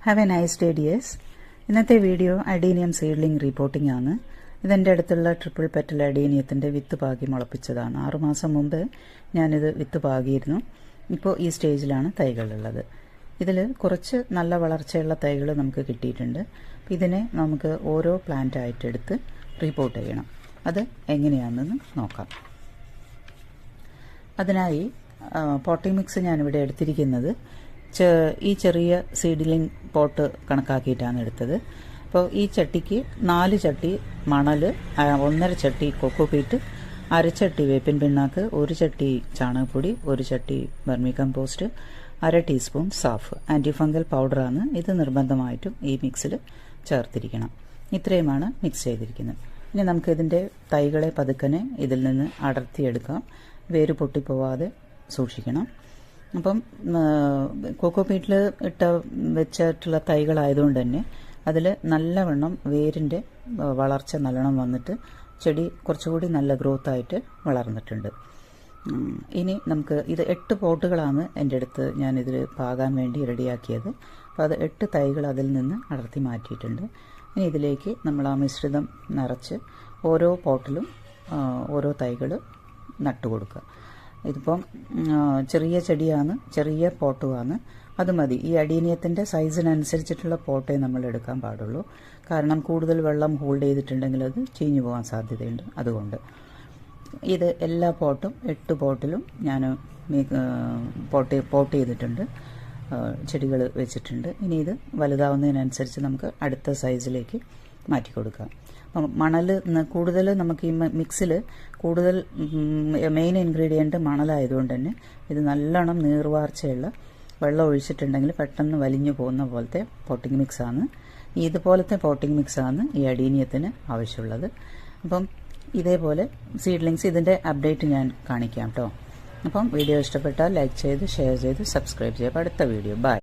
Have a nice day dears. ഇന്നത്തെ video adenium seedling repotting ആണ്. ഇതെൻ്റെ അടുത്തുള്ള ട്രിപ്പിൾ പെറ്റൽ അഡീനിയത്തിൻ്റെ വിത്ത് പാകി മുളപ്പിച്ചതാണ്. 6 മാസം മുമ്പ് ഞാനിത് വിത്ത് പാകിയിരുന്നു. ഇപ്പോൾ ഈ സ്റ്റേജിലാണ് തൈകളുള്ളത്. ഇതിൽ കുറച്ച് നല്ല വളർച്ചയുള്ള തൈകൾ നമുക്ക് കിട്ടിയിട്ടുണ്ട്. ഇതിനെ നമുക്ക് ഓരോ പ്ലാന്റ് ആയിട്ട് എടുത്ത് റിപ്പോർട്ട് ചെയ്യണം. അത് എങ്ങനെയാണെന്ന് നോക്കാം. അതിനായി പോട്ടിംഗ് മിക്സ് ഞാനിവിടെ എടുത്തിരിക്കുന്നത് ഈ ചെറിയ സീഡ്ലിംഗ് പോട്ട് കണക്കാക്കിയിട്ടാണ് എടുത്തത്. അപ്പോൾ ഈ ചട്ടിക്ക് 4 ചട്ടി മണൽ, 1.5 ചട്ടി കൊക്കോപീറ്റ്, 1/2 ചട്ടി വേപ്പിൻ പിണ്ണാക്ക്, 1 ചട്ടി ചാണകപ്പൊടി, 1 ചട്ടി vermicompost, 1/2 teaspoon SAAF antifungal പൗഡറാണ്. ഇത് നിർബന്ധമായിട്ടും ഈ മിക്സിൽ ചേർത്തിരിക്കണം. ഇത്രയുമാണ് മിക്സ് ചെയ്തിരിക്കുന്നത്. ഇനി നമുക്ക് ഇതിൻ്റെ തൈകളെ പതുക്കനെ ഇതിൽ നിന്ന് അടർത്തിയെടുക്കാം. വേര് പൊട്ടിപ്പോവാതെ സൂക്ഷിക്കണം. അപ്പം കൊക്കോപീറ്റിൽ വെച്ചിട്ടുള്ള തൈകളായതുകൊണ്ട് തന്നെ അതിൽ നല്ലവണ്ണം വേരിൻ്റെ വളർച്ച നല്ലോണം വന്നിട്ട് ചെടി കുറച്ചുകൂടി നല്ല ഗ്രോത്തായിട്ട് വളർന്നിട്ടുണ്ട്. ഇനി നമുക്ക് ഇത് 8 പോട്ടുകളാണ് എൻ്റെ അടുത്ത് ഞാനിതിൽ പാകാൻ വേണ്ടി റെഡിയാക്കിയത്. അപ്പോൾ അത് 8 തൈകൾ അതിൽ നിന്ന് അടർത്തി മാറ്റിയിട്ടുണ്ട്. ഇനി ഇതിലേക്ക് നമ്മൾ ആ മിശ്രിതം നിറച്ച് ഓരോ പോട്ടിലും ഓരോ തൈകൾ നട്ടുകൊടുക്കുക. ഇതിപ്പം ചെറിയ ചെടിയാണ്, ചെറിയ പോട്ടുമാണ്. അത് മതി. ഈ അഡീനിയത്തിൻ്റെ സൈസിനനുസരിച്ചിട്ടുള്ള പോട്ടേ നമ്മൾ എടുക്കാൻ പാടുള്ളൂ. കാരണം കൂടുതൽ വെള്ളം ഹോൾഡ് ചെയ്തിട്ടുണ്ടെങ്കിൽ അത് ചീഞ്ഞു പോകാൻ സാധ്യതയുണ്ട്. അതുകൊണ്ട് ഇത് എല്ലാ പോട്ടും 8 പോട്ടിലും ഞാൻ പോട്ട് ചെയ്തിട്ടുണ്ട്, ചെടികൾ വെച്ചിട്ടുണ്ട്. ഇനി ഇത് വലുതാവുന്നതിനനുസരിച്ച് നമുക്ക് അടുത്ത സൈസിലേക്ക് മാറ്റി കൊടുക്കാം. മണൽ കൂടുതൽ നമുക്ക് ഈ മിക്സിൽ കൂടുതൽ മെയിൻ ഇൻഗ്രീഡിയൻറ്റ് മണലായതുകൊണ്ട് തന്നെ ഇത് നല്ലോണം നീർവാർച്ചയുള്ള വെള്ളം ഒഴിച്ചിട്ടുണ്ടെങ്കിൽ പെട്ടെന്ന് വലിഞ്ഞു പോകുന്ന പോലത്തെ പോട്ടിംഗ് മിക്സാണ്. ഇതുപോലത്തെ പോട്ടിംഗ് മിക്സാണ് ഈ അഡീനിയത്തിന് ആവശ്യമുള്ളത്. അപ്പം ഇതേപോലെ സീഡ്ലിങ്സ് ഇതിൻ്റെ അപ്ഡേറ്റ് ഞാൻ കാണിക്കാം കേട്ടോ. അപ്പം വീഡിയോ ഇഷ്ടപ്പെട്ടാൽ ലൈക്ക് ചെയ്ത് ഷെയർ ചെയ്ത് സബ്സ്ക്രൈബ് ചെയ്യുക. അടുത്ത വീഡിയോ. ബൈ.